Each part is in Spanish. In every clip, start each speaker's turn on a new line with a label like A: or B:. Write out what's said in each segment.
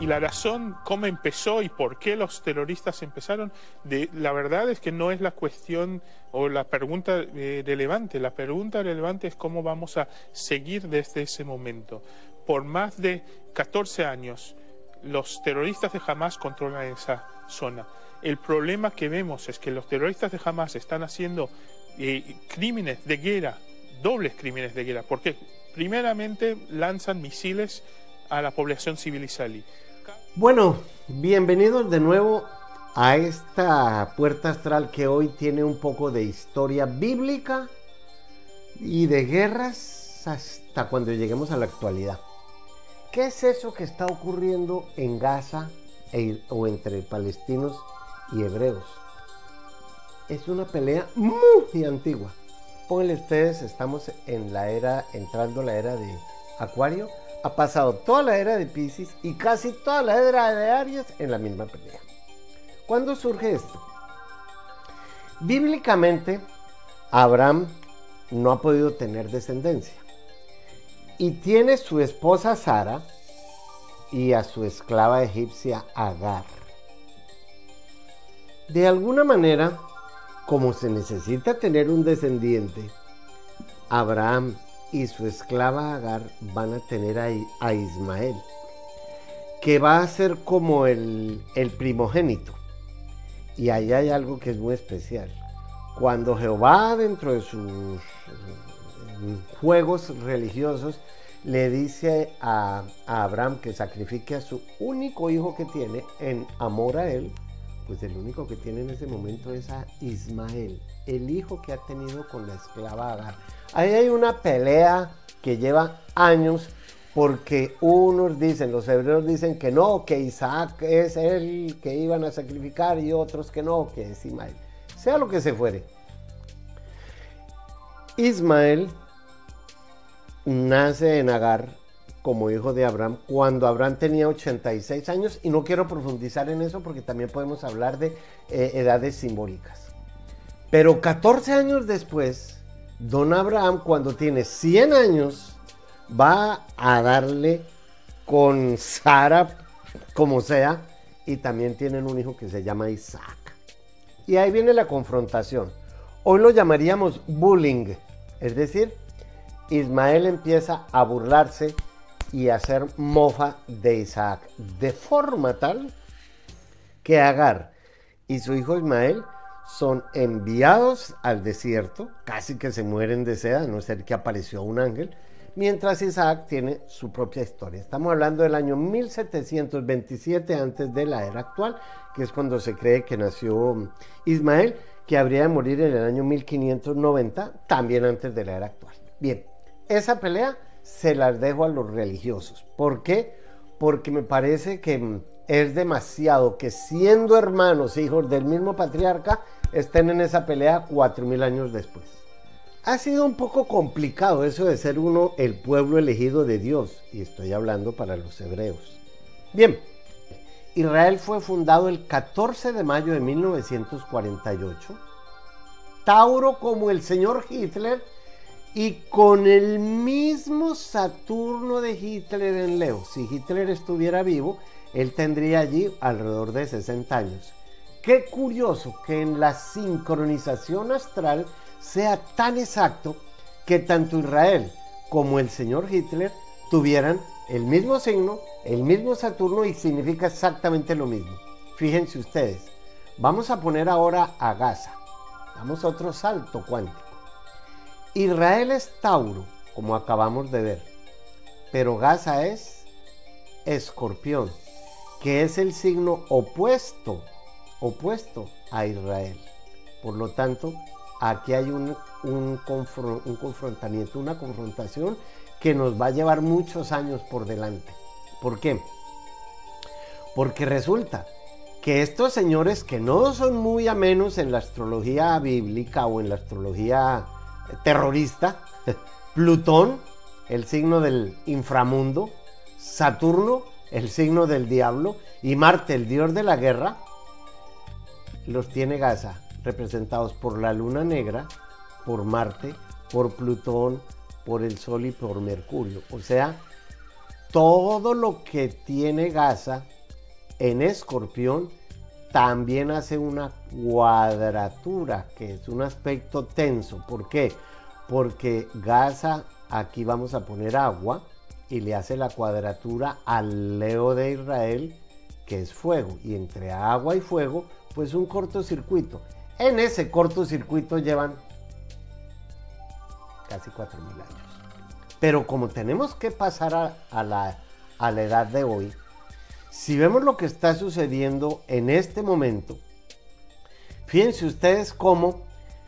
A: Y la razón, cómo empezó y por qué los terroristas empezaron, la verdad es que no es la cuestión o la pregunta relevante. La pregunta relevante es cómo vamos a seguir desde ese momento. Por más de 14 años, los terroristas de Hamas controlan esa zona. El problema que vemos es que los terroristas de Hamas están haciendo crímenes de guerra, dobles crímenes de guerra, porque primeramente lanzan misiles a la población civil israelí.
B: Bueno, bienvenidos de nuevo a esta puerta astral que hoy tiene un poco de historia bíblica y de guerras hasta cuando lleguemos a la actualidad. ¿Qué es eso que está ocurriendo en Gaza o entre palestinos y hebreos? Es una pelea muy antigua. Pónganle ustedes, estamos en la era, entrando la era de Acuario. Ha pasado toda la era de Piscis y casi toda la era de Aries en la misma pelea. ¿Cuándo surge esto? Bíblicamente, Abraham no ha podido tener descendencia. Y tiene su esposa Sara y a su esclava egipcia Agar. De alguna manera, como se necesita tener un descendiente, Abraham y su esclava Agar van a tener a Ismael, que va a ser como el primogénito. Y ahí hay algo que es muy especial. Cuando Jehová, dentro de sus juegos religiosos, le dice a Abraham que sacrifique a su único hijo que tiene en amor a él, pues el único que tiene en ese momento es a Ismael, el hijo que ha tenido con la esclava Agar. Ahí hay una pelea que lleva años, porque unos dicen, los hebreos dicen que no, que Isaac es el que iban a sacrificar, y otros que no, que es Ismael. Sea lo que se fuere. Ismael nace en Agar como hijo de Abraham cuando Abraham tenía 86 años, y no quiero profundizar en eso porque también podemos hablar de edades simbólicas. Pero 14 años después, don Abraham, cuando tiene 100 años, va a darle con Sara, como sea, y también tienen un hijo que se llama Isaac. Y ahí viene la confrontación. Hoy lo llamaríamos bullying, es decir, Ismael empieza a burlarse y a hacer mofa de Isaac, de forma tal que Agar y su hijo Ismael son enviados al desierto, casi que se mueren de sed, a no ser que apareció un ángel, mientras Isaac tiene su propia historia. Estamos hablando del año 1727 antes de la era actual, que es cuando se cree que nació Ismael, que habría de morir en el año 1590, también antes de la era actual. Bien, esa pelea se las dejo a los religiosos. ¿Por qué? Porque me parece que es demasiado que, siendo hermanos, hijos del mismo patriarca, estén en esa pelea 4000 años después. Ha sido un poco complicado eso de ser uno el pueblo elegido de Dios, y estoy hablando para los hebreos. Bien, Israel fue fundado el 14 de mayo de 1948. Tauro como el señor Hitler, y con el mismo Saturno de Hitler en Leo. Si Hitler estuviera vivo, él tendría allí alrededor de 60 años. Qué curioso que en la sincronización astral sea tan exacto que tanto Israel como el señor Hitler tuvieran el mismo signo, el mismo Saturno, y significa exactamente lo mismo. Fíjense ustedes, vamos a poner ahora a Gaza. Damos otro salto cuántico. Israel es Tauro, como acabamos de ver, pero Gaza es Escorpión, que es el signo opuesto a Israel. Por lo tanto, aquí hay un confrontamiento, una confrontación que nos va a llevar muchos años por delante. ¿Por qué? Porque resulta que estos señores, que no son muy amenos en la astrología bíblica o en la astrología terrorista, Plutón, el signo del inframundo, Saturno, el signo del diablo, y Marte, el dios de la guerra, los tiene Gaza representados por la luna negra, por Marte, por Plutón, por el Sol y por Mercurio. O sea, todo lo que tiene Gaza en Escorpión también hace una cuadratura, que es un aspecto tenso. ¿Por qué? Porque Gaza, aquí vamos a poner agua, y le hace la cuadratura al Leo de Israel, que es fuego. Y entre agua y fuego, pues un cortocircuito. En ese cortocircuito llevan casi 4.000 años. Pero como tenemos que pasar a la edad de hoy, si vemos lo que está sucediendo en este momento, fíjense ustedes cómo,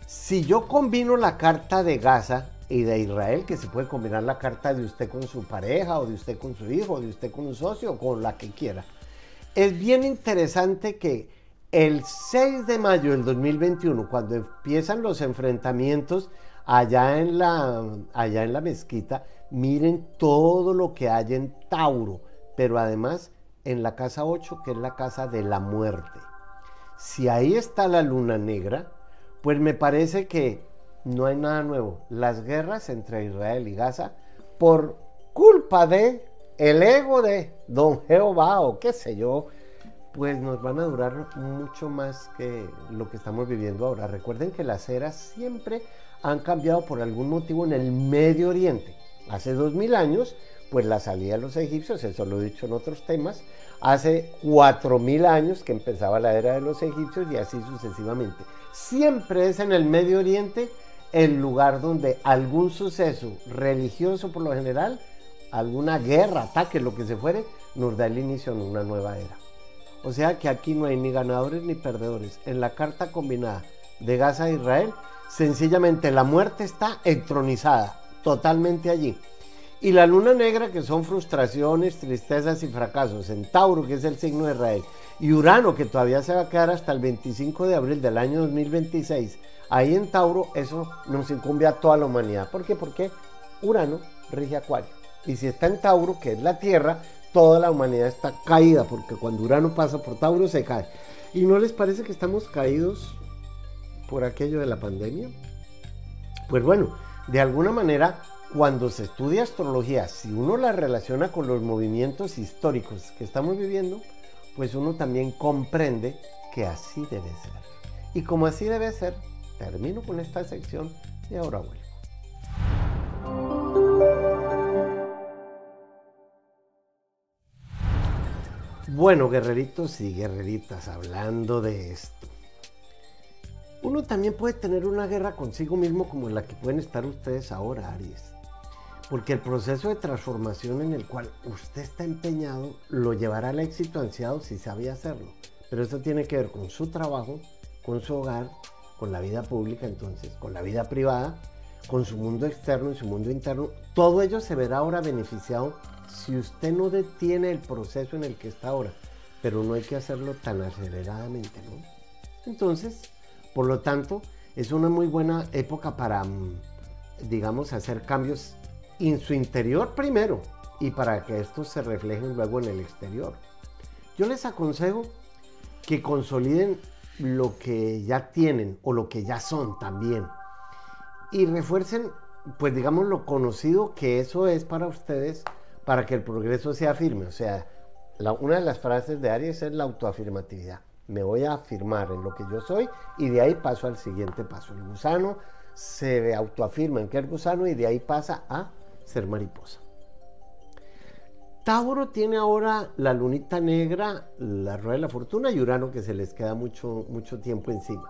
B: si yo combino la carta de Gaza y de Israel, que se puede combinar la carta de usted con su pareja, o de usted con su hijo, o de usted con un socio, o con la que quiera, es bien interesante que el 6 de mayo del 2021, cuando empiezan los enfrentamientos allá en la mezquita, miren todo lo que hay en Tauro, pero además en la casa 8, que es la casa de la muerte. Si ahí está la luna negra, pues me parece que no hay nada nuevo. Las guerras entre Israel y Gaza, por culpa de el ego de don Jehová, o qué sé yo, pues nos van a durar mucho más que lo que estamos viviendo ahora. Recuerden que las eras siempre han cambiado por algún motivo en el Medio Oriente. Hace 2000 años, pues la salida de los egipcios, eso lo he dicho en otros temas. Hace 4000 años que empezaba la era de los egipcios, y así sucesivamente. Siempre es en el Medio Oriente el lugar donde algún suceso religioso, por lo general, alguna guerra, ataque, lo que se fuere, nos da el inicio en una nueva era. O sea que aquí no hay ni ganadores ni perdedores. En la carta combinada de Gaza e Israel, sencillamente la muerte está entronizada totalmente allí. Y la luna negra, que son frustraciones, tristezas y fracasos, en Tauro, que es el signo de Israel, y Urano, que todavía se va a quedar hasta el 25 de abril del año 2026, ahí en Tauro, eso nos incumbe a toda la humanidad. ¿Por qué? Porque Urano rige Acuario. Y si está en Tauro, que es la Tierra, toda la humanidad está caída, porque cuando Urano pasa por Tauro se cae. ¿Y no les parece que estamos caídos por aquello de la pandemia? Pues bueno, de alguna manera, cuando se estudia astrología, si uno la relaciona con los movimientos históricos que estamos viviendo, pues uno también comprende que así debe ser. Y como así debe ser, termino con esta sección y ahora vuelvo. Bueno, guerreritos y guerreritas, hablando de esto, uno también puede tener una guerra consigo mismo como la que pueden estar ustedes ahora, Aries. Porque el proceso de transformación en el cual usted está empeñado lo llevará al éxito ansiado si sabe hacerlo. Pero eso tiene que ver con su trabajo, con su hogar, con la vida pública, entonces, con la vida privada, con su mundo externo y su mundo interno. Todo ello se verá ahora beneficiado si usted no detiene el proceso en el que está ahora. Pero no hay que hacerlo tan aceleradamente, ¿no? Entonces, por lo tanto, es una muy buena época para, digamos, hacer cambios en su interior primero, y para que estos se reflejen luego en el exterior. Yo les aconsejo que consoliden lo que ya tienen o lo que ya son también, y refuercen, pues digamos, lo conocido que eso es para ustedes, para que el progreso sea firme. O sea, una de las frases de Aries es la autoafirmatividad. Me voy a afirmar en lo que yo soy, y de ahí paso al siguiente paso. El gusano se autoafirma en que es gusano, y de ahí pasa a ser mariposa. Tauro tiene ahora la lunita negra, la rueda de la fortuna, y Urano, que se les queda mucho tiempo encima.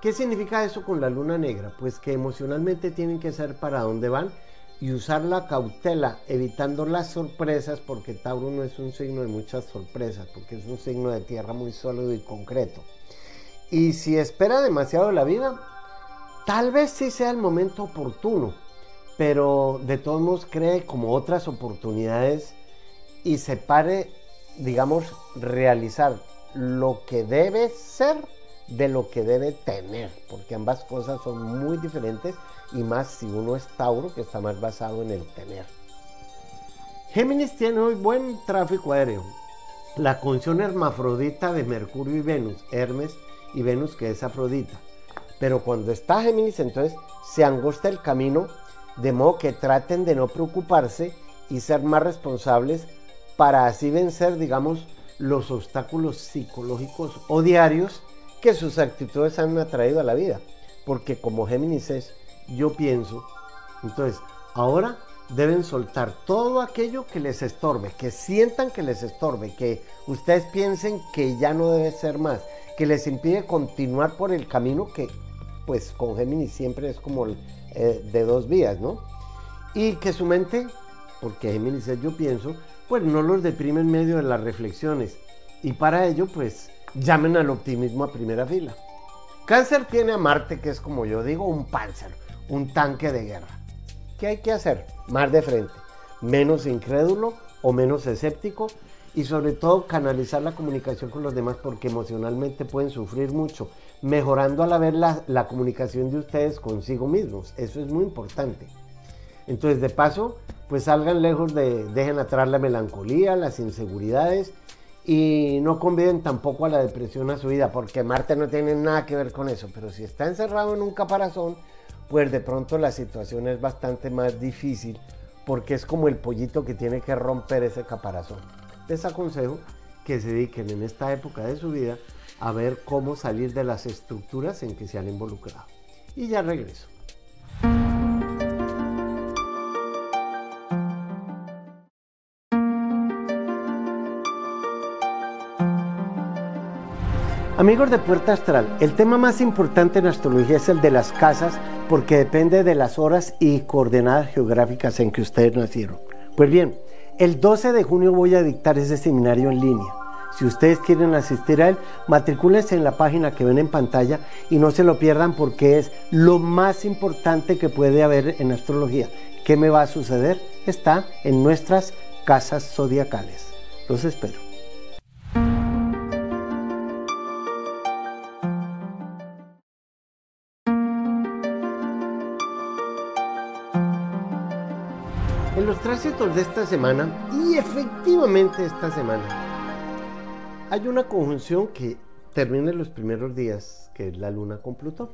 B: ¿Qué significa eso con la luna negra? Pues que emocionalmente tienen que saber para dónde van y usar la cautela, evitando las sorpresas, porque Tauro no es un signo de muchas sorpresas, porque es un signo de tierra muy sólido y concreto. Y si espera demasiado de la vida, tal vez sí sea el momento oportuno, pero de todos modos cree como otras oportunidades y separe, digamos, realizar lo que debe ser de lo que debe tener, porque ambas cosas son muy diferentes, y más si uno es Tauro, que está más basado en el tener. Géminis tiene hoy buen tráfico aéreo, la conjunción hermafrodita de Mercurio y Venus, Hermes y Venus, que es Afrodita, pero cuando está Géminis, entonces se angosta el camino, de modo que traten de no preocuparse y ser más responsables, para así vencer, digamos, los obstáculos psicológicos o diarios que sus actitudes han atraído a la vida. Porque como Géminis es, yo pienso, entonces ahora deben soltar todo aquello que les estorbe, que sientan que les estorbe, que ustedes piensen que ya no debe ser más, que les impide continuar por el camino que pues con Géminis siempre es como de dos vías, ¿no? Y que su mente, porque Géminis es yo pienso, pues no los deprime en medio de las reflexiones. Y para ello, pues llamen al optimismo a primera fila. Cáncer tiene a Marte, que es como yo digo, un Panzer, un tanque de guerra. ¿Qué hay que hacer? Más de frente, menos incrédulo o menos escéptico y sobre todo canalizar la comunicación con los demás porque emocionalmente pueden sufrir mucho, mejorando a la vez la comunicación de ustedes consigo mismos. Eso es muy importante. Entonces, de paso, pues salgan lejos dejen atrás la melancolía, las inseguridades y no conviden tampoco a la depresión a su vida, porque Marte no tiene nada que ver con eso, pero si está encerrado en un caparazón, pues de pronto la situación es bastante más difícil, porque es como el pollito que tiene que romper ese caparazón. Les aconsejo que se dediquen en esta época de su vida a ver cómo salir de las estructuras en que se han involucrado. Y ya regreso. Amigos de Puerta Astral, el tema más importante en astrología es el de las casas porque depende de las horas y coordenadas geográficas en que ustedes nacieron. Pues bien, el 12 de junio voy a dictar ese seminario en línea. Si ustedes quieren asistir a él, matricúlense en la página que ven en pantalla y no se lo pierdan porque es lo más importante que puede haber en astrología. ¿Qué me va a suceder? Está en nuestras casas zodiacales. Los espero. En los tránsitos de esta semana, y efectivamente esta semana, hay una conjunción que termina en los primeros días, que es la luna con Plutón.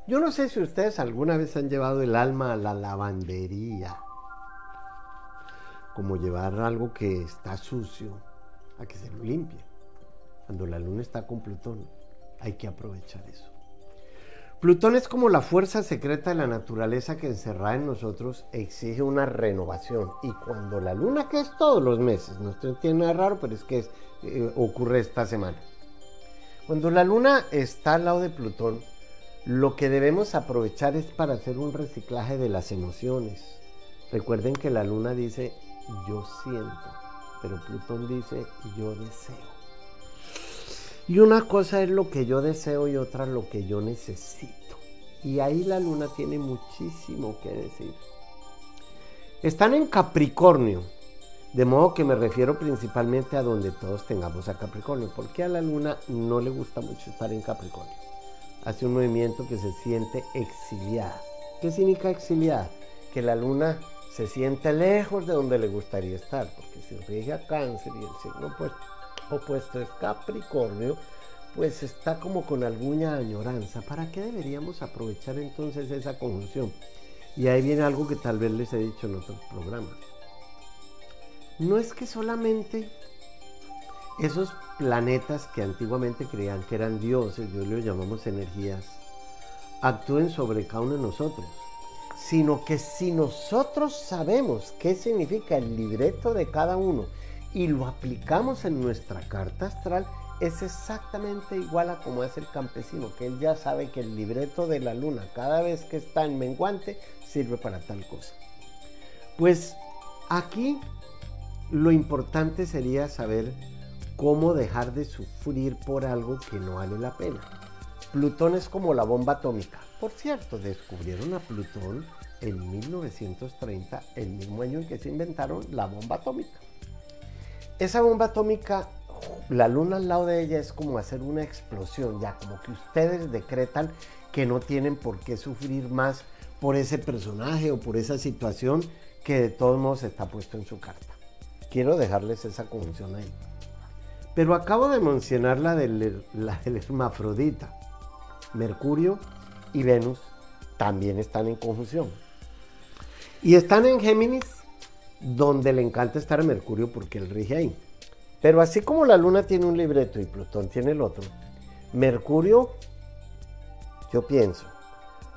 B: Yo no sé si ustedes alguna vez han llevado el alma a la lavandería, como llevar algo que está sucio a que se lo limpie. Cuando la luna está con Plutón, hay que aprovechar eso. Plutón es como la fuerza secreta de la naturaleza que encerrada en nosotros exige una renovación. Y cuando la luna, que es todos los meses, no tiene nada raro, pero es que ocurre esta semana. Cuando la luna está al lado de Plutón, lo que debemos aprovechar es para hacer un reciclaje de las emociones. Recuerden que la luna dice, yo siento, pero Plutón dice, yo deseo. Y una cosa es lo que yo deseo y otra lo que yo necesito. Y ahí la luna tiene muchísimo que decir. Están en Capricornio, de modo que me refiero principalmente a donde todos tengamos a Capricornio, porque a la luna no le gusta mucho estar en Capricornio. Hace un movimiento que se siente exiliada. ¿Qué significa exiliada? Que la luna se siente lejos de donde le gustaría estar, porque si rige a Cáncer y el signo opuesto es Capricornio, pues está como con alguna añoranza. ¿Para qué deberíamos aprovechar entonces esa conjunción? Y ahí viene algo que tal vez les he dicho en otros programas. No es que solamente esos planetas que antiguamente creían que eran dioses, hoy los llamamos energías, actúen sobre cada uno de nosotros, sino que si nosotros sabemos qué significa el libreto de cada uno y lo aplicamos en nuestra carta astral, es exactamente igual a como hace el campesino, que él ya sabe que el libreto de la luna, cada vez que está en menguante, sirve para tal cosa. Pues aquí lo importante sería saber cómo dejar de sufrir por algo que no vale la pena. Plutón es como la bomba atómica. Por cierto, descubrieron a Plutón en 1930, el mismo año en que se inventaron la bomba atómica. Esa bomba atómica, la luna al lado de ella es como hacer una explosión, ya como que ustedes decretan que no tienen por qué sufrir más por ese personaje o por esa situación que de todos modos está puesto en su carta. Quiero dejarles esa conjunción ahí. Pero acabo de mencionar la del hermafrodita. Mercurio y Venus también están en conjunción. Y están en Géminis, donde le encanta estar a Mercurio porque él rige ahí. Pero así como la Luna tiene un libreto y Plutón tiene el otro, Mercurio, yo pienso,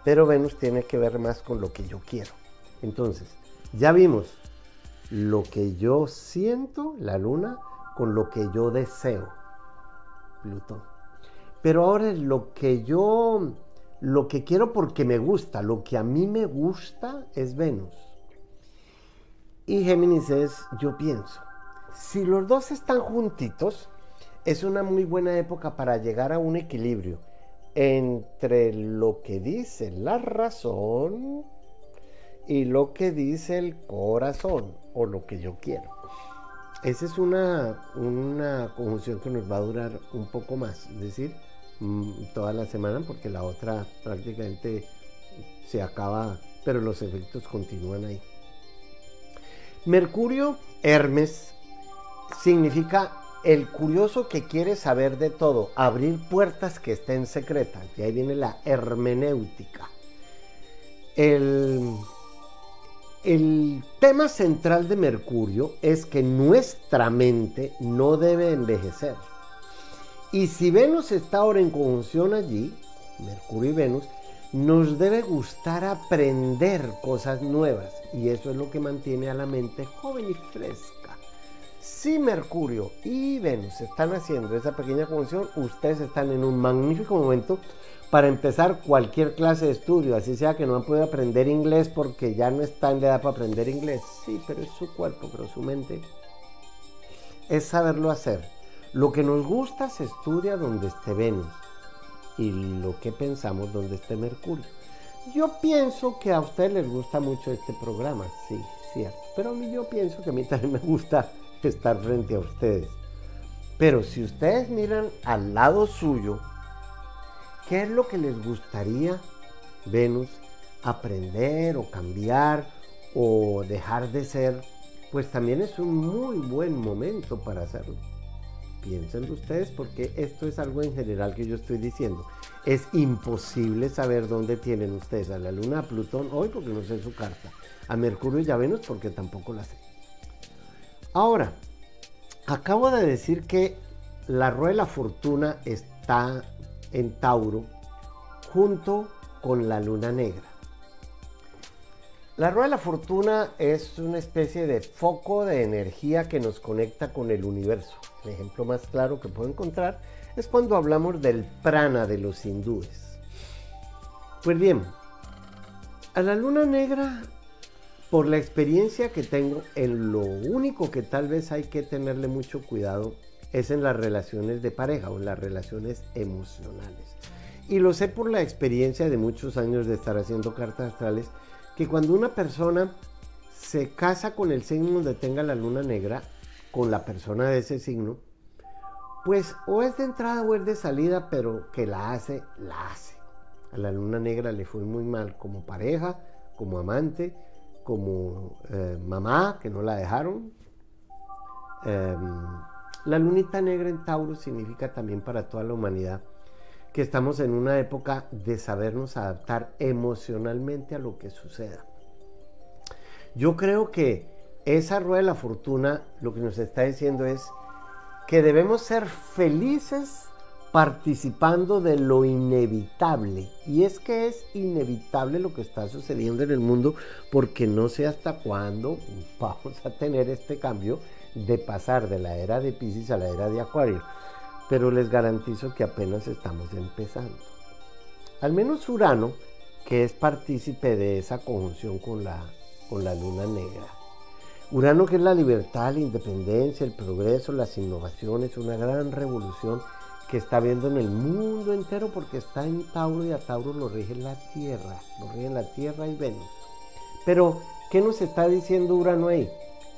B: pero Venus tiene que ver más con lo que yo quiero. Entonces, ya vimos lo que yo siento, la Luna, con lo que yo deseo, Plutón. Pero ahora es lo que quiero porque me gusta, lo que a mí me gusta es Venus. Y Géminis es, yo pienso. Si los dos están juntitos, es una muy buena época para llegar a un equilibrio entre lo que dice la razón y lo que dice el corazón, o lo que yo quiero. Esa es una conjunción que nos va a durar un poco más, es decir, toda la semana, porque la otra prácticamente se acaba, pero los efectos continúan ahí. Mercurio, Hermes, significa el curioso que quiere saber de todo, abrir puertas que estén secretas, y ahí viene la hermenéutica. El tema central de Mercurio es que nuestra mente no debe envejecer. Y si Venus está ahora en conjunción allí, Mercurio y Venus, nos debe gustar aprender cosas nuevas. Y eso es lo que mantiene a la mente joven y fresca. Si Mercurio y Venus están haciendo esa pequeña conjunción, ustedes están en un magnífico momento para empezar cualquier clase de estudio, así sea que no han podido aprender inglés porque ya no están de edad para aprender inglés. Sí, pero es su cuerpo, pero su mente es saberlo hacer. Lo que nos gusta se estudia donde esté Venus y lo que pensamos donde esté Mercurio. Yo pienso que a ustedes les gusta mucho este programa, sí, cierto, pero yo pienso que a mí también me gusta estar frente a ustedes. Pero si ustedes miran al lado suyo, ¿qué es lo que les gustaría, Venus, aprender o cambiar o dejar de ser? Pues también es un muy buen momento para hacerlo. Piénsenlo ustedes, porque esto es algo en general que yo estoy diciendo. Es imposible saber dónde tienen ustedes a la Luna, a Plutón hoy porque no sé su carta, a Mercurio y a Venus porque tampoco la sé. Ahora, acabo de decir que la rueda de la fortuna está en Tauro junto con la Luna negra. La rueda de la fortuna es una especie de foco de energía que nos conecta con el universo. El ejemplo más claro que puedo encontrar es cuando hablamos del prana de los hindúes. Pues bien, a la Luna negra, por la experiencia que tengo, en lo único que tal vez hay que tenerle mucho cuidado es en las relaciones de pareja o en las relaciones emocionales. Y lo sé por la experiencia de muchos años de estar haciendo cartas astrales, que cuando una persona se casa con el signo donde tenga la Luna negra, con la persona de ese signo, pues o es de entrada o es de salida, pero que la hace, la hace. A la Luna negra le fue muy mal como pareja, como amante, como mamá, que no la dejaron. La lunita negra en Tauro significa también para toda la humanidad que estamos en una época de sabernos adaptar emocionalmente a lo que suceda. Yo creo que esa rueda de la fortuna lo que nos está diciendo es que debemos ser felices participando de lo inevitable. Y es que es inevitable lo que está sucediendo en el mundo, porque no sé hasta cuándo vamos a tener este cambio de pasar de la era de Piscis a la era de Acuario. Pero les garantizo que apenas estamos empezando. Al menos Urano, que es partícipe de esa conjunción con la Luna negra. Urano, que es la libertad, la independencia, el progreso, las innovaciones, una gran revolución que está viendo en el mundo entero, porque está en Tauro y a Tauro lo rige la Tierra, y Venus. Pero, ¿qué nos está diciendo Urano ahí?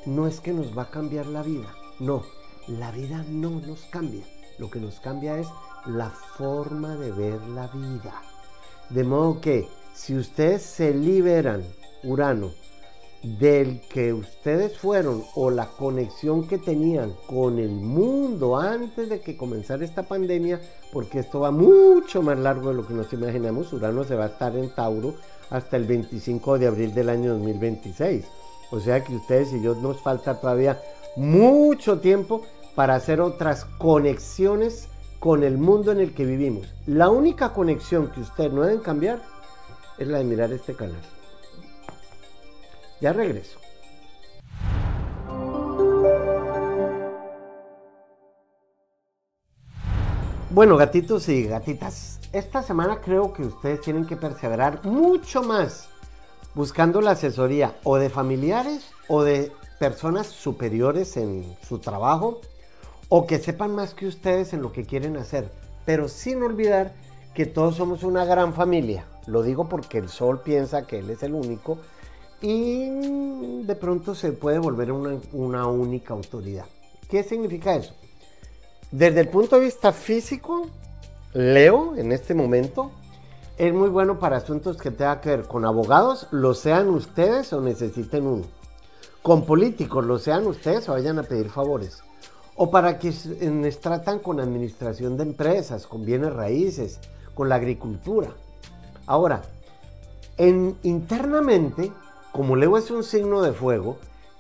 B: No es que nos va a cambiar la vida, no, la vida no nos cambia. Lo que nos cambia es la forma de ver la vida. De modo que si ustedes se liberan, Urano, del que ustedes fueron o la conexión que tenían con el mundo antes de que comenzara esta pandemia, porque esto va mucho más largo de lo que nos imaginamos. Urano se va a estar en Tauro hasta el 25 de abril del año 2026. O sea que ustedes y yo nos falta todavía mucho tiempo para hacer otras conexiones con el mundo en el que vivimos. La única conexión que ustedes no deben cambiar es la de mirar este canal. Ya regreso. Bueno, gatitos y gatitas, esta semana creo que ustedes tienen que perseverar mucho más buscando la asesoría o de familiares o de personas superiores en su trabajo o que sepan más que ustedes en lo que quieren hacer, pero sin olvidar que todos somos una gran familia. Lo digo porque el sol piensa que él es el único y de pronto se puede volver una única autoridad. ¿Qué significa eso? Desde el punto de vista físico, Leo en este momento es muy bueno para asuntos que tengan que ver con abogados, lo sean ustedes o necesiten uno. Con políticos, lo sean ustedes o vayan a pedir favores. O para quienes tratan con administración de empresas, con bienes raíces, con la agricultura. Ahora, internamente, como Leo es un signo de fuego,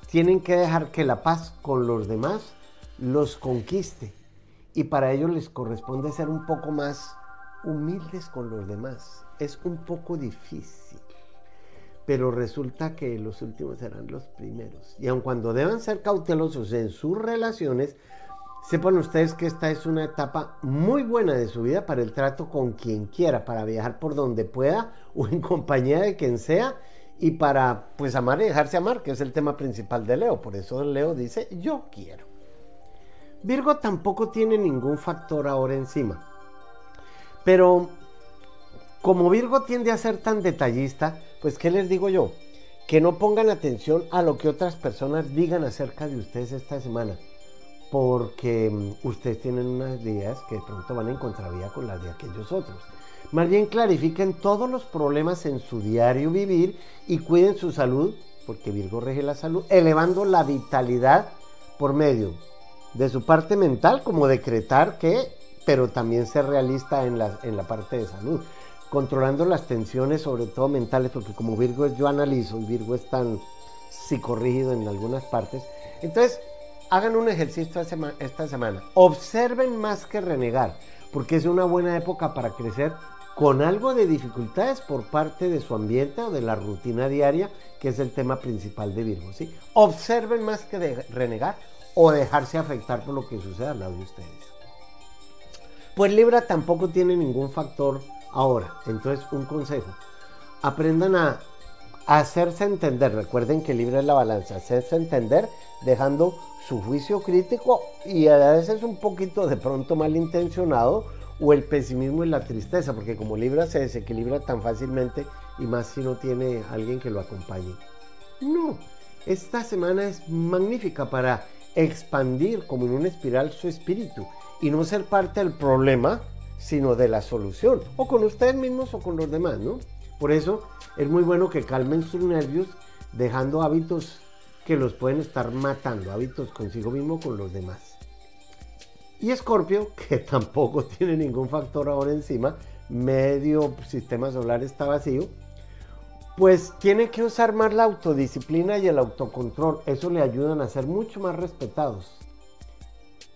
B: tienen que dejar que la paz con los demás los conquiste. Y para ello les corresponde ser un poco más humildes con los demás. Es un poco difícil, pero resulta que los últimos serán los primeros. Y aun cuando deban ser cautelosos en sus relaciones, sepan ustedes que esta es una etapa muy buena de su vida para el trato con quien quiera, para viajar por donde pueda o en compañía de quien sea y para pues amar y dejarse amar, que es el tema principal de Leo. Por eso Leo dice, yo quiero. Virgo tampoco tiene ningún factor ahora encima. Pero como Virgo tiende a ser tan detallista, pues ¿qué les digo yo? Que no pongan atención a lo que otras personas digan acerca de ustedes esta semana. Porque ustedes tienen unas ideas que de pronto van en contravía con las de aquellos otros. Más bien clarifiquen todos los problemas en su diario vivir y cuiden su salud, porque Virgo rige la salud, elevando la vitalidad por medio de su parte mental, como decretar que, pero también ser realista en la parte de salud, controlando las tensiones, sobre todo mentales, porque como Virgo yo analizo, y Virgo es tan psicorrígido en algunas partes. Entonces, hagan un ejercicio esta semana, observen más que renegar, porque es una buena época para crecer con algo de dificultades por parte de su ambiente o de la rutina diaria, que es el tema principal de Virgo, ¿sí? Observen más que renegar, o dejarse afectar por lo que suceda al lado de ustedes. Pues Libra tampoco tiene ningún factor ahora. Entonces, un consejo. Aprendan a hacerse entender. Recuerden que Libra es la balanza. Hacerse entender dejando su juicio crítico y a veces un poquito de pronto malintencionado o el pesimismo y la tristeza, porque como Libra se desequilibra tan fácilmente y más si no tiene alguien que lo acompañe. No, esta semana es magnífica para expandir como en una espiral su espíritu y no ser parte del problema, sino de la solución, o con ustedes mismos o con los demás, ¿no? Por eso es muy bueno que calmen sus nervios, dejando hábitos que los pueden estar matando, hábitos consigo mismo con los demás. Y Escorpio, que tampoco tiene ningún factor ahora encima, medio sistema solar está vacío, pues tiene que usar más la autodisciplina y el autocontrol. Eso le ayudan a ser mucho más respetados.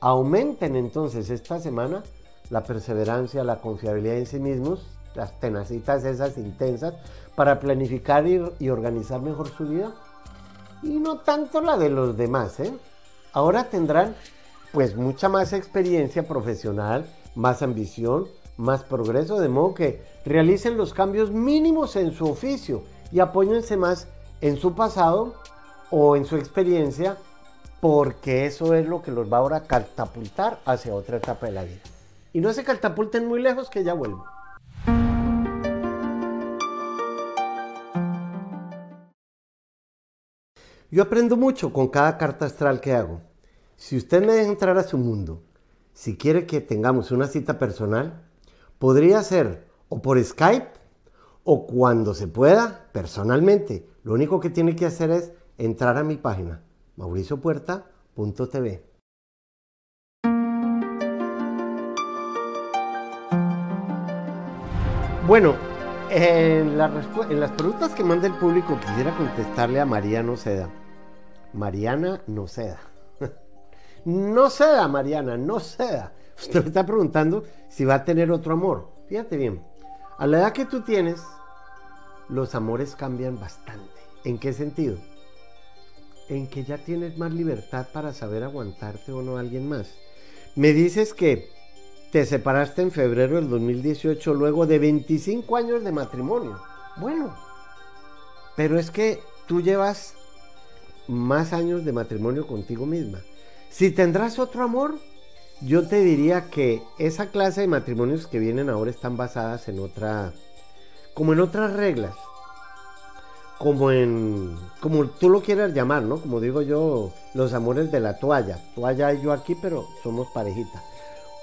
B: Aumenten entonces esta semana la perseverancia, la confiabilidad en sí mismos, las tenacitas esas intensas, para planificar y organizar mejor su vida. Y no tanto la de los demás, ¿eh? Ahora tendrán pues mucha más experiencia profesional, más ambición, más progreso, de modo que realicen los cambios mínimos en su oficio y apóyense más en su pasado o en su experiencia, porque eso es lo que los va ahora a catapultar hacia otra etapa de la vida. Y no se catapulten muy lejos, que ya vuelvo. Yo aprendo mucho con cada carta astral que hago. Si usted me deja entrar a su mundo, si quiere que tengamos una cita personal, podría ser o por Skype o cuando se pueda, personalmente. Lo único que tiene que hacer es entrar a mi página, mauriciopuerta.tv. Bueno, en las preguntas que manda el público quisiera contestarle a Mariana Noceda. No ceda, Mariana, no ceda. Usted me está preguntando si va a tener otro amor. Fíjate bien, a la edad que tú tienes, los amores cambian bastante. ¿En qué sentido? En que ya tienes más libertad para saber aguantarte o no a alguien más. Me dices que te separaste en febrero del 2018 luego de 25 años de matrimonio. Bueno, pero es que tú llevas más años de matrimonio contigo misma. Si tendrás otro amor, yo te diría que esa clase de matrimonios que vienen ahora están basadas en como en otras reglas, como tú lo quieras llamar, ¿no? Como digo yo, los amores de la toalla y yo aquí, pero somos parejita.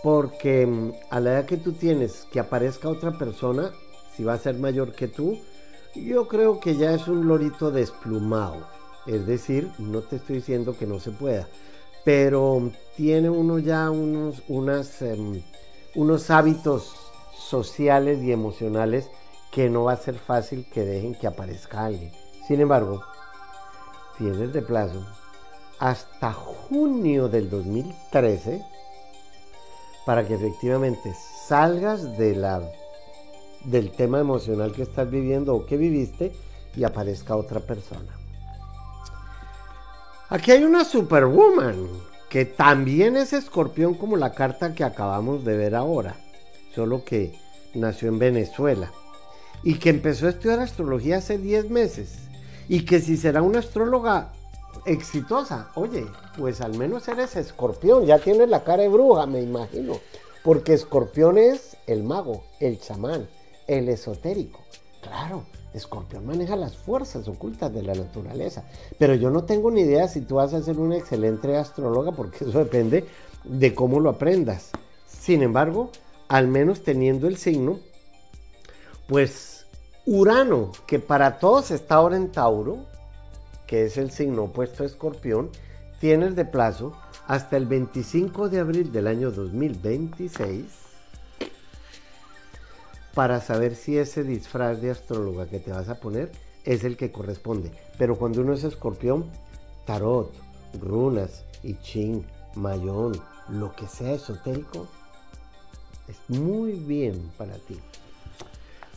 B: Porque a la edad que tú tienes, que aparezca otra persona, si va a ser mayor que tú, yo creo que ya es un lorito desplumado. Es decir, no te estoy diciendo que no se pueda, pero tiene uno ya unos hábitos sociales y emocionales que no va a ser fácil que dejen que aparezca alguien. Sin embargo, tienes de plazo hasta junio del 2013 para que efectivamente salgas del tema emocional que estás viviendo o que viviste y aparezca otra persona. Aquí hay una Superwoman que también es escorpión como la carta que acabamos de ver ahora, solo que nació en Venezuela y que empezó a estudiar astrología hace 10 meses y que si será una astróloga exitosa, oye, pues al menos eres escorpión, ya tienes la cara de bruja, me imagino, porque escorpión es el mago, el chamán, el esotérico. Claro, Escorpión maneja las fuerzas ocultas de la naturaleza, pero yo no tengo ni idea si tú vas a ser una excelente astróloga, porque eso depende de cómo lo aprendas. Sin embargo, al menos teniendo el signo, pues Urano, que para todos está ahora en Tauro, que es el signo opuesto a Escorpión, tienes de plazo hasta el 25 de abril del año 2026 para saber si ese disfraz de astróloga que te vas a poner es el que corresponde. Pero cuando uno es Escorpión, tarot, runas, I Ching, mayón, lo que sea esotérico, es muy bien para ti.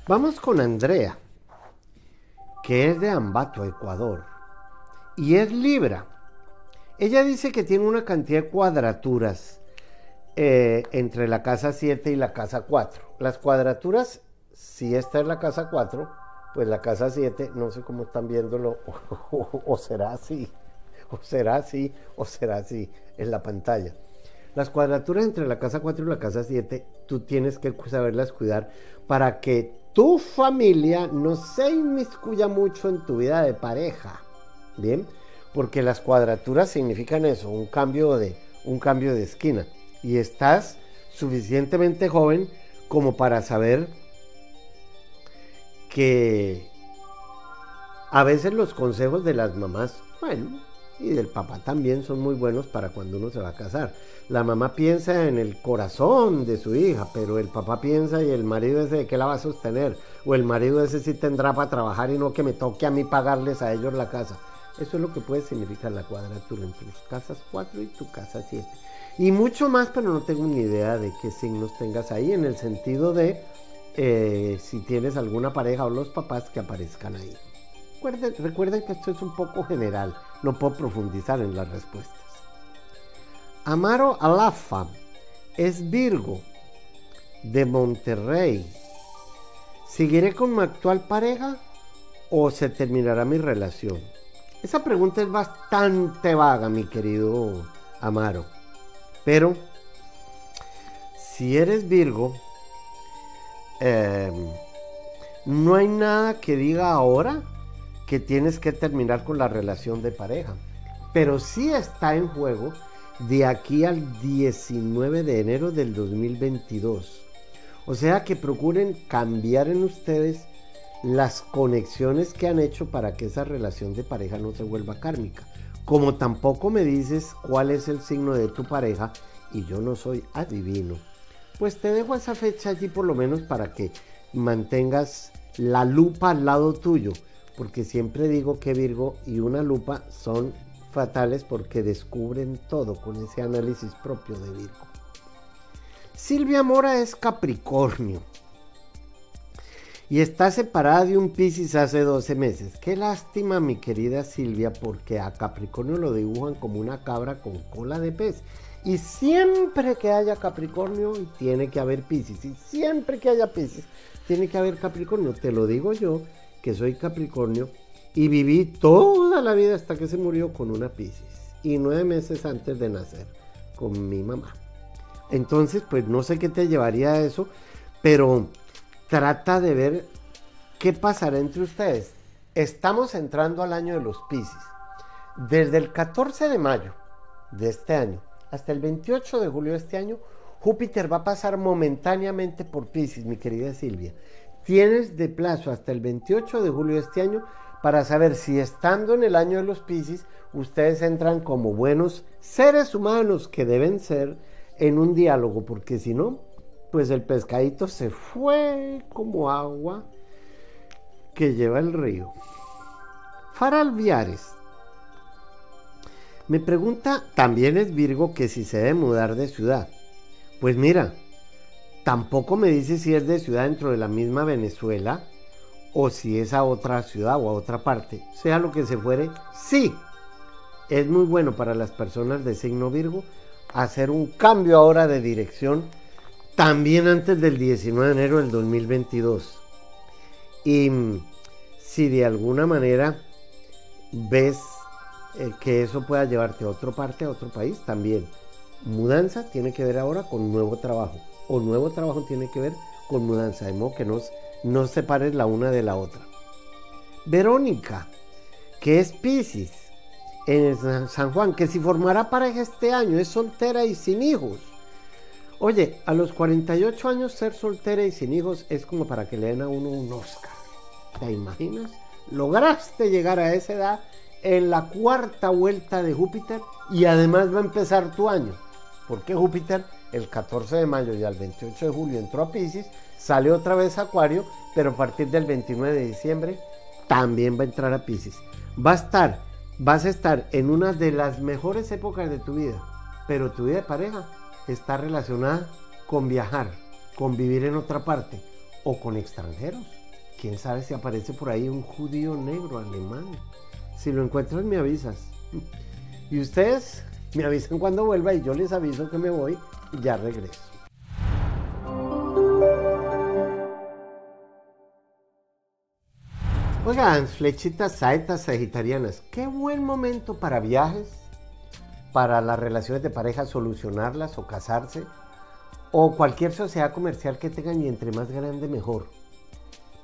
B: Vamos con Andrea, que es de Ambato, Ecuador, y es Libra. Ella dice que tiene una cantidad de cuadraturas entre la casa 7 y la casa 4. Las cuadraturas, si esta es la casa 4, pues la casa 7, no sé cómo están viéndolo, o será así, o será así, o será así en la pantalla. Las cuadraturas entre la casa 4 y la casa 7, tú tienes que saberlas cuidar para que tu familia no se inmiscuya mucho en tu vida de pareja, ¿bien? Porque las cuadraturas significan eso, un cambio de esquina. Y estás suficientemente joven como para saber que a veces los consejos de las mamás, bueno, y del papá también son muy buenos para cuando uno se va a casar. La mamá piensa en el corazón de su hija, pero el papá piensa y el marido ese de qué la va a sostener, o el marido ese sí tendrá para trabajar y no que me toque a mí pagarles a ellos la casa. Eso es lo que puede significar la cuadratura entre tus casas 4 y tu casa 7. Y mucho más, pero no tengo ni idea de qué signos tengas ahí, en el sentido de si tienes alguna pareja o los papás que aparezcan ahí. Recuerden que esto es un poco general, no puedo profundizar en las respuestas. Amaro Alafa es Virgo, de Monterrey. ¿Seguiré con mi actual pareja o se terminará mi relación? Esa pregunta es bastante vaga, mi querido Amaro. Pero si eres Virgo, no hay nada que diga ahora que tienes que terminar con la relación de pareja. Pero sí está en juego de aquí al 19 de enero del 2022. O sea que procuren cambiar en ustedes las conexiones que han hecho para que esa relación de pareja no se vuelva kármica. Como tampoco me dices cuál es el signo de tu pareja y yo no soy adivino, pues te dejo esa fecha allí por lo menos para que mantengas la lupa al lado tuyo, porque siempre digo que Virgo y una lupa son fatales porque descubren todo con ese análisis propio de Virgo. Silvia Mora es Capricornio y está separada de un Piscis hace 12 meses. Qué lástima, mi querida Silvia, porque a Capricornio lo dibujan como una cabra con cola de pez. Y siempre que haya Capricornio, tiene que haber Piscis. Y siempre que haya Piscis, tiene que haber Capricornio. Te lo digo yo, que soy Capricornio, y viví toda la vida hasta que se murió con una Piscis. Y 9 meses antes de nacer, con mi mamá. Entonces, pues no sé qué te llevaría a eso, pero trata de ver qué pasará entre ustedes. Estamos entrando al año de los Piscis. Desde el 14 de mayo de este año hasta el 28 de julio de este año, Júpiter va a pasar momentáneamente por Piscis, mi querida Silvia. Tienes de plazo hasta el 28 de julio de este año para saber si estando en el año de los Piscis, ustedes entran como buenos seres humanos que deben ser en un diálogo, porque si no, pues el pescadito se fue como agua que lleva el río. Fara Alviares me pregunta, también es Virgo, que si se debe mudar de ciudad. Pues mira, tampoco me dice si es de ciudad dentro de la misma Venezuela o si es a otra ciudad o a otra parte. Sea lo que se fuere, sí, es muy bueno para las personas de signo Virgo hacer un cambio ahora de dirección, también antes del 19 de enero del 2022. Y si de alguna manera ves que eso pueda llevarte a otra parte, a otro país, también. Mudanza tiene que ver ahora con nuevo trabajo, o nuevo trabajo tiene que ver con mudanza, de modo que no separes la una de la otra. Verónica, que es Piscis, en San Juan, que si formará pareja este año, es soltera y sin hijos. Oye, a los 48 años ser soltera y sin hijos es como para que le den a uno un Oscar. ¿Te imaginas? Lograste llegar a esa edad en la cuarta vuelta de Júpiter y además va a empezar tu año. Porque Júpiter el 14 de mayo y al 28 de julio entró a Piscis, sale otra vez a Acuario, pero a partir del 29 de diciembre también va a entrar a Piscis. Vas a estar en una de las mejores épocas de tu vida, pero tu vida de pareja está relacionada con viajar, con vivir en otra parte o con extranjeros. Quién sabe si aparece por ahí un judío negro alemán. Si lo encuentras me avisas. Y ustedes me avisan cuando vuelva y yo les aviso que me voy y ya regreso. Oigan, flechitas, saetas, sagitarianas, qué buen momento para viajes, para las relaciones de pareja, solucionarlas o casarse, o cualquier sociedad comercial que tengan, y entre más grande mejor.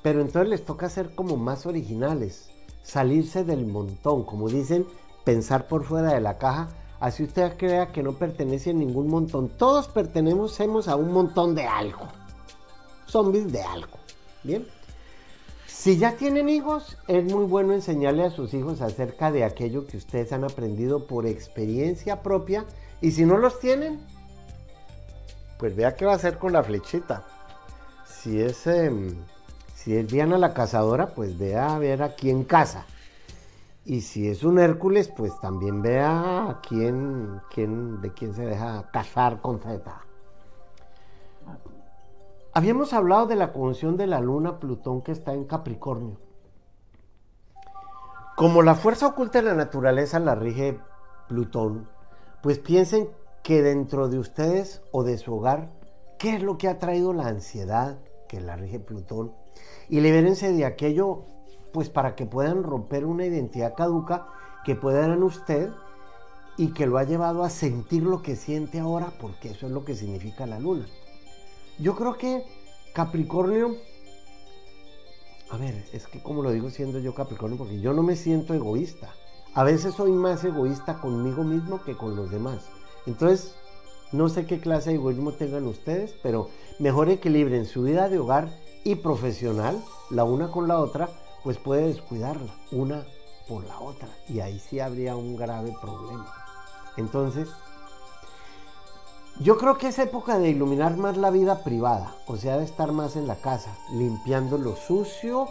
B: Pero entonces les toca ser como más originales, salirse del montón, como dicen, pensar por fuera de la caja, así usted crea que no pertenece a ningún montón. Todos pertenecemos a un montón de algo, zombies de algo, ¿bien? Si ya tienen hijos, es muy bueno enseñarle a sus hijos acerca de aquello que ustedes han aprendido por experiencia propia, y si no los tienen, pues vea qué va a hacer con la flechita. Si es Diana la cazadora, pues vea a ver a quién caza. Y si es un Hércules, pues también vea a de quién se deja cazar con Z. Habíamos hablado de la conjunción de la luna Plutón que está en Capricornio. Como la fuerza oculta de la naturaleza la rige Plutón, pues piensen que dentro de ustedes o de su hogar, ¿qué es lo que ha traído la ansiedad que la rige Plutón? Y libérense de aquello, pues para que puedan romper una identidad caduca que pueda dar en usted y que lo ha llevado a sentir lo que siente ahora, porque eso es lo que significa la luna. Yo creo que Capricornio, a ver, es que como lo digo siendo yo Capricornio, porque yo no me siento egoísta. A veces soy más egoísta conmigo mismo que con los demás. Entonces, no sé qué clase de egoísmo tengan ustedes, pero mejor equilibren su vida de hogar y profesional, la una con la otra, pues puede descuidarla una por la otra, y ahí sí habría un grave problema. Entonces, yo creo que es época de iluminar más la vida privada, o sea, de estar más en la casa, limpiando lo sucio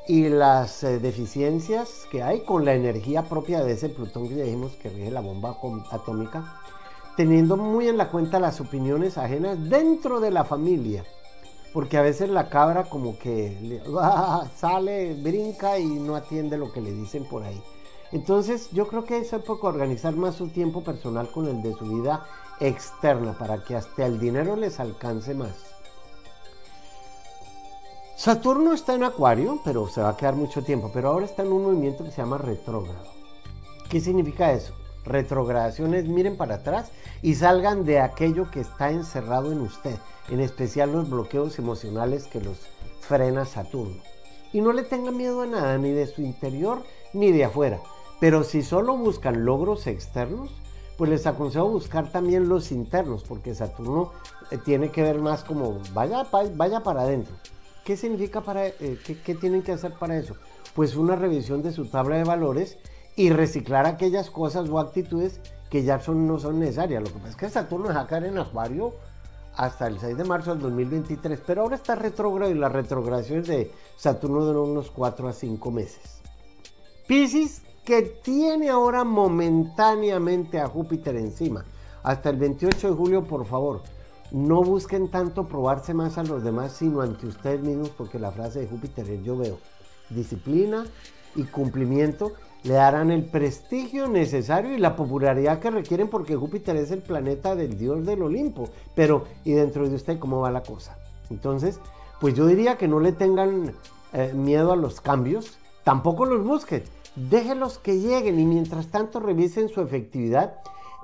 B: y las deficiencias que hay con la energía propia de ese Plutón que ya dijimos que rige la bomba atómica, teniendo muy en la cuenta las opiniones ajenas dentro de la familia, porque a veces la cabra como que sale, brinca y no atiende lo que le dicen por ahí. Entonces yo creo que es época de organizar más su tiempo personal con el de su vida externa para que hasta el dinero les alcance más. Saturno está en Acuario, pero se va a quedar mucho tiempo, pero ahora está en un movimiento que se llama retrógrado. ¿Qué significa eso? Retrogradaciones, miren para atrás y salgan de aquello que está encerrado en usted, en especial los bloqueos emocionales que los frena Saturno. Y no le tengan miedo a nada, ni de su interior ni de afuera, pero si solo buscan logros externos, pues les aconsejo buscar también los internos, porque Saturno tiene que ver más como vaya para adentro. ¿Qué significa qué tienen que hacer para eso? Pues una revisión de su tabla de valores y reciclar aquellas cosas o actitudes que ya no son necesarias. Lo que pasa es que Saturno deja caer en Acuario hasta el 6 de marzo del 2023, pero ahora está retrógrado y las retrogradaciones de Saturno duran unos 4 a 5 meses. Piscis, que tiene ahora momentáneamente a Júpiter encima. Hasta el 28 de julio, por favor, no busquen tanto probarse más a los demás, sino ante ustedes mismos, porque la frase de Júpiter es yo veo. Disciplina y cumplimiento le darán el prestigio necesario y la popularidad que requieren, porque Júpiter es el planeta del dios del Olimpo. Pero, ¿y dentro de usted cómo va la cosa? Entonces, pues yo diría que no le tengan miedo a los cambios, tampoco los busquen. Déjenlos que lleguen y mientras tanto revisen su efectividad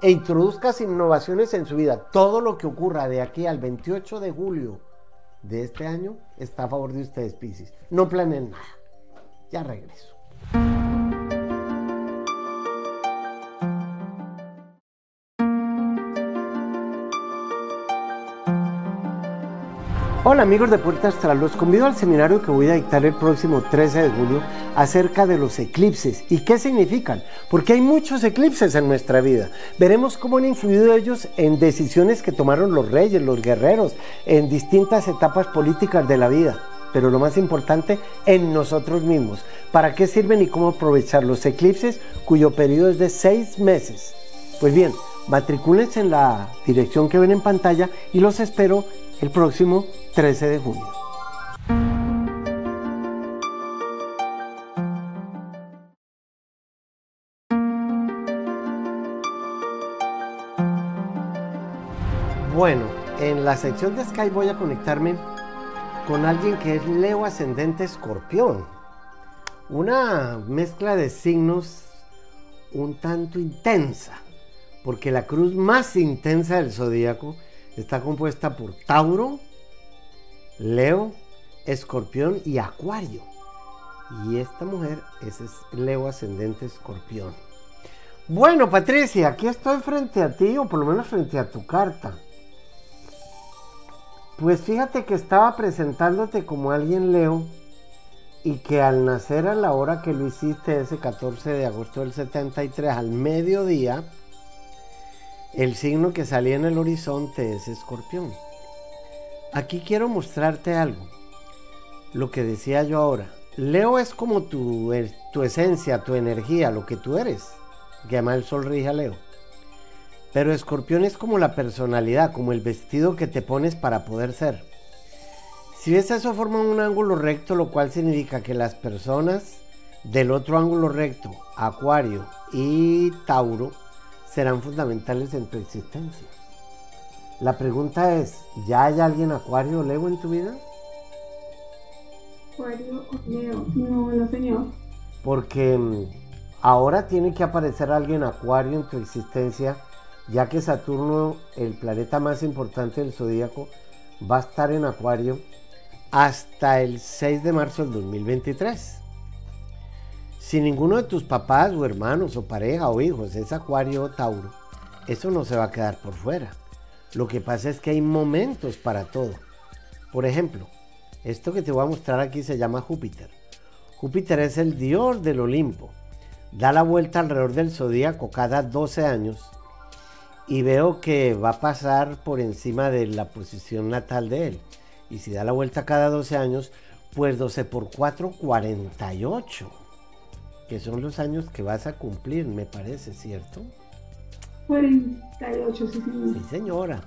B: e introduzcan innovaciones en su vida. Todo lo que ocurra de aquí al 28 de julio de este año está a favor de ustedes, Piscis. No planeen nada. Ya regreso. Hola amigos de Puerta Astral, los convido al seminario que voy a dictar el próximo 13 de julio acerca de los eclipses y qué significan, porque hay muchos eclipses en nuestra vida. Veremos cómo han influido ellos en decisiones que tomaron los reyes, los guerreros, en distintas etapas políticas de la vida, pero lo más importante, en nosotros mismos. ¿Para qué sirven y cómo aprovechar los eclipses cuyo periodo es de 6 meses? Pues bien, matricúlense en la dirección que ven en pantalla y los espero el próximo 13 de junio. Bueno, en la sección de Skype voy a conectarme con alguien que es Leo ascendente Escorpión. Una mezcla de signos un tanto intensa, porque la cruz más intensa del zodíaco está compuesta por Tauro, Leo, Escorpión y Acuario. Y esta mujer es Leo ascendente Escorpión. Bueno, Patricia, aquí estoy frente a ti, o por lo menos frente a tu carta. Pues fíjate que estaba presentándote como alguien Leo y que al nacer a la hora que lo hiciste, ese 14 de agosto del 73, al mediodía, el signo que salía en el horizonte es Escorpión. Aquí quiero mostrarte algo, lo que decía yo ahora. Leo es como tu esencia, tu energía, lo que tú eres, que además el sol rige a Leo. Pero Escorpión es como la personalidad, como el vestido que te pones para poder ser. Si ves eso, forman un ángulo recto, lo cual significa que las personas del otro ángulo recto, Acuario y Tauro, serán fundamentales en tu existencia. La pregunta es, ¿ya hay alguien Acuario o Leo en tu vida?
C: Acuario o Leo, no señor.
B: Porque ahora tiene que aparecer alguien Acuario en tu existencia, ya que Saturno, el planeta más importante del zodíaco, va a estar en Acuario hasta el 6 de marzo del 2023. Si ninguno de tus papás o hermanos o pareja o hijos es Acuario o Tauro, eso no se va a quedar por fuera. Lo que pasa es que hay momentos para todo. Por ejemplo, esto que te voy a mostrar aquí se llama Júpiter. Júpiter es el dios del Olimpo. Da la vuelta alrededor del zodíaco cada 12 años y veo que va a pasar por encima de la posición natal de él. Y si da la vuelta cada 12 años, Pues 12 por 4, 48, que son los años que vas a cumplir, me parece, ¿cierto?
C: 48, sí, señor.
B: Sí, señora.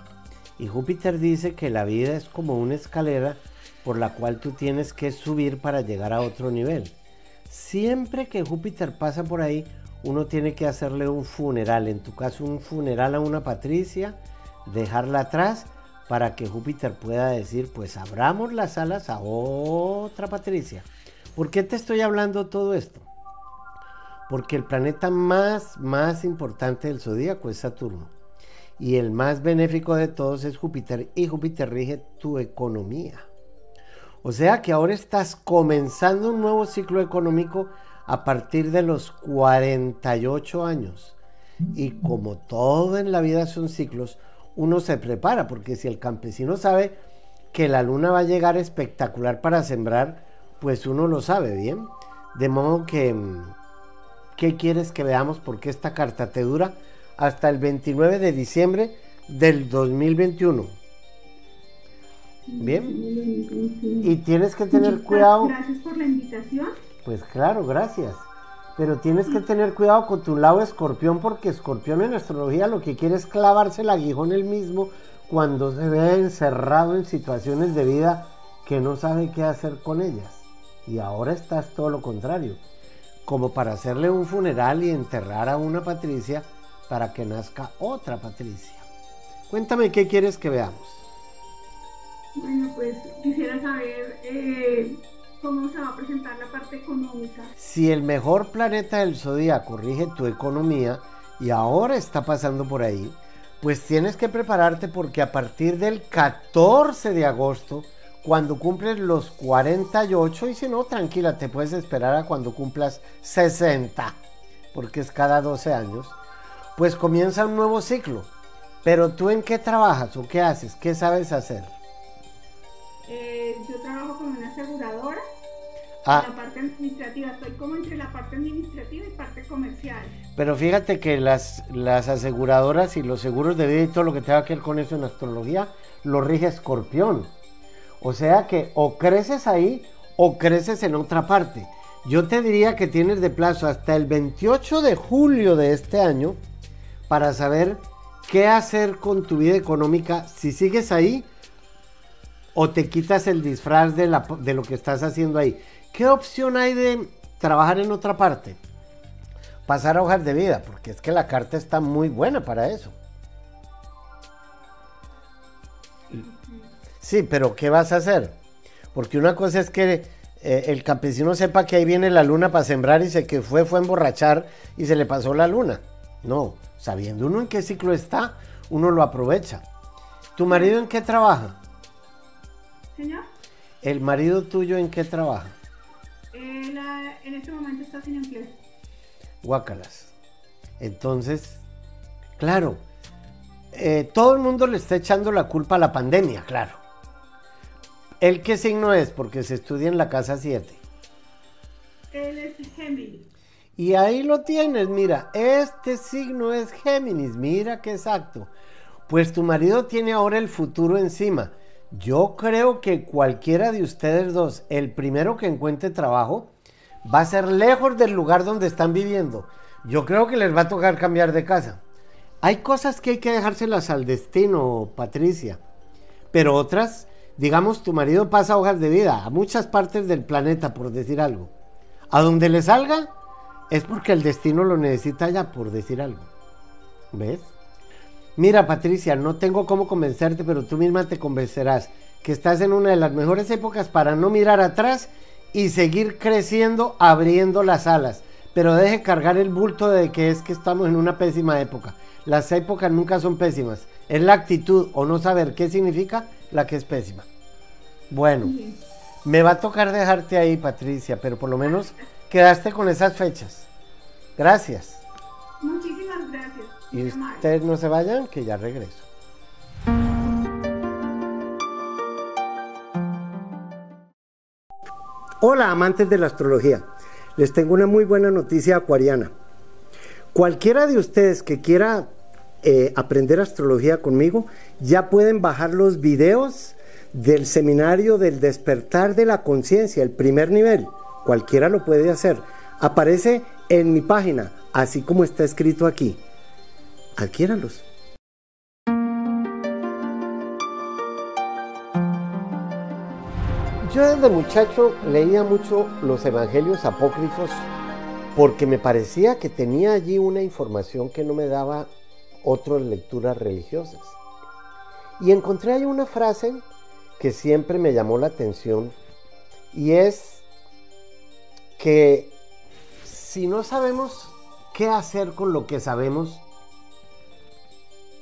B: Y Júpiter dice que la vida es como una escalera por la cual tú tienes que subir para llegar a otro nivel. Siempre que Júpiter pasa por ahí, uno tiene que hacerle un funeral, en tu caso un funeral a una Patricia, dejarla atrás para que Júpiter pueda decir, pues abramos las alas a otra Patricia. ¿Por qué te estoy hablando todo esto? Porque el planeta más importante del zodíaco es Saturno y el más benéfico de todos es Júpiter, y Júpiter rige tu economía. O sea que ahora estás comenzando un nuevo ciclo económico a partir de los 48 años. Y como todo en la vida son ciclos, uno se prepara, porque si el campesino sabe que la luna va a llegar espectacular para sembrar, pues uno lo sabe bien. De modo que, ¿qué quieres que veamos? Porque esta carta te dura hasta el 29 de diciembre del 2021. Bien. Y tienes que tener cuidado.
C: Gracias por la invitación.
B: Pues claro, gracias. Pero tienes que tener cuidado con tu lado escorpión, porque escorpión en astrología lo que quiere es clavarse el aguijón él mismo cuando se ve encerrado en situaciones de vida que no sabe qué hacer con ellas. Y ahora estás todo lo contrario, como para hacerle un funeral y enterrar a una Patricia para que nazca otra Patricia. Cuéntame qué quieres que veamos.
C: Bueno, pues quisiera saber cómo se va a presentar la parte económica.
B: Si el mejor planeta del zodíaco rige tu economía y ahora está pasando por ahí, pues tienes que prepararte, porque a partir del 14 de agosto, cuando cumples los 48, y si no, tranquila, te puedes esperar a cuando cumplas 60, porque es cada 12 años, pues comienza un nuevo ciclo. Pero ¿tú en qué trabajas o qué haces? ¿Qué sabes hacer?
C: Yo trabajo con una aseguradora.
B: Ah.
C: En la parte administrativa, estoy como entre la parte administrativa y parte comercial.
B: Pero fíjate que las aseguradoras y los seguros de vida y todo lo que tenga que ver con eso en astrología lo rige Escorpión. O sea que o creces ahí o creces en otra parte. Yo te diría que tienes de plazo hasta el 28 de julio de este año para saber qué hacer con tu vida económica, si sigues ahí o te quitas el disfraz de lo que estás haciendo ahí. ¿Qué opción hay de trabajar en otra parte? Pasar a hojas de vida, porque es que la carta está muy buena para eso. Sí, pero ¿qué vas a hacer? Porque una cosa es que el campesino sepa que ahí viene la luna para sembrar y se que fue a emborrachar y se le pasó la luna. No, sabiendo uno en qué ciclo está, uno lo aprovecha. ¿Tu marido en qué trabaja?
C: ¿Señor?
B: ¿El marido tuyo en qué trabaja?
C: En este momento está sin empleo.
B: Guácalas. Entonces, claro, todo el mundo le está echando la culpa a la pandemia, claro. ¿El qué signo es? Porque se estudia en la casa 7.
C: Él es Géminis.
B: Y ahí lo tienes, mira, este signo es Géminis, mira qué exacto. Pues tu marido tiene ahora el futuro encima. Yo creo que cualquiera de ustedes dos, el primero que encuentre trabajo, va a ser lejos del lugar donde están viviendo. Yo creo que les va a tocar cambiar de casa. Hay cosas que hay que dejárselas al destino, Patricia. Pero otras, digamos, tu marido pasa hojas de vida a muchas partes del planeta, por decir algo. A donde le salga, es porque el destino lo necesita ya, por decir algo. ¿Ves? Mira, Patricia, no tengo cómo convencerte, pero tú misma te convencerás que estás en una de las mejores épocas para no mirar atrás y seguir creciendo, abriendo las alas. Pero deje cargar el bulto de que es que estamos en una pésima época. Las épocas nunca son pésimas. Es la actitud o no saber qué significa la que es pésima. Bueno, me va a tocar dejarte ahí, Patricia, pero por lo menos quedaste con esas fechas. Gracias.
C: Muchísimas gracias.
B: Y ustedes no se vayan, que ya regreso. Hola, amantes de la astrología. Les tengo una muy buena noticia acuariana. Cualquiera de ustedes que quiera aprender astrología conmigo, ya pueden bajar los videos del seminario del despertar de la conciencia, el primer nivel, cualquiera lo puede hacer. Aparece en mi página, así como está escrito aquí. Adquiéralos. Yo desde muchacho leía mucho los evangelios apócrifos porque me parecía que tenía allí una información que no me daba otras lecturas religiosas. Y encontré ahí una frase que siempre me llamó la atención, y es que si no sabemos qué hacer con lo que sabemos,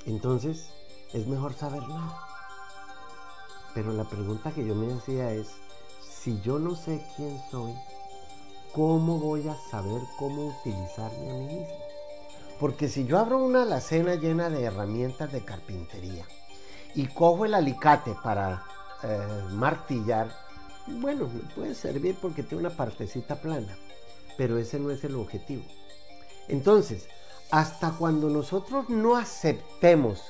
B: entonces es mejor saber nada. Pero la pregunta que yo me hacía es, si yo no sé quién soy, ¿cómo voy a saber cómo utilizarme a mí mismo? Porque si yo abro una alacena llena de herramientas de carpintería y cojo el alicate para martillar, bueno, me puede servir porque tiene una partecita plana, pero ese no es el objetivo. Entonces, hasta cuando nosotros no aceptemos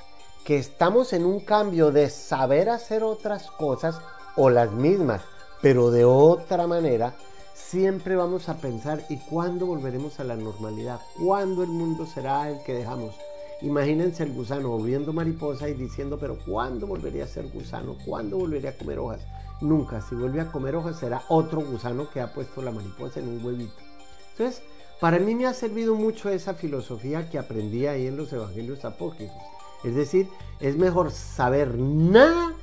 B: que estamos en un cambio de saber hacer otras cosas o las mismas, pero de otra manera, siempre vamos a pensar, ¿y cuándo volveremos a la normalidad? ¿Cuándo el mundo será el que dejamos? Imagínense el gusano volviendo mariposa y diciendo, pero ¿cuándo volvería a ser gusano? ¿Cuándo volvería a comer hojas? Nunca. Si vuelve a comer hojas será otro gusano que ha puesto la mariposa en un huevito. Entonces, para mí me ha servido mucho esa filosofía que aprendí ahí en los evangelios apócrifos. Es decir, es mejor saber nada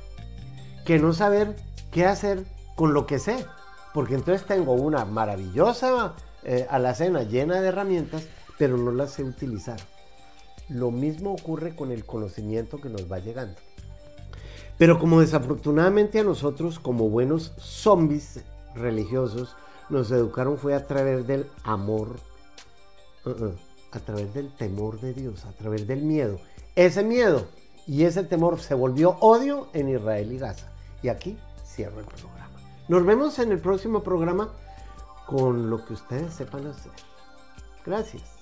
B: que no saber qué hacer con lo que sé. Porque entonces tengo una maravillosa alacena llena de herramientas, pero no las sé utilizar. Lo mismo ocurre con el conocimiento que nos va llegando. Pero como desafortunadamente a nosotros, como buenos zombies religiosos, nos educaron fue a través del amor, a través del temor de Dios, a través del miedo. Ese miedo y ese temor se volvió odio en Israel y Gaza. Y aquí cierro el programa. Nos vemos en el próximo programa con lo que ustedes sepan hacer. Gracias.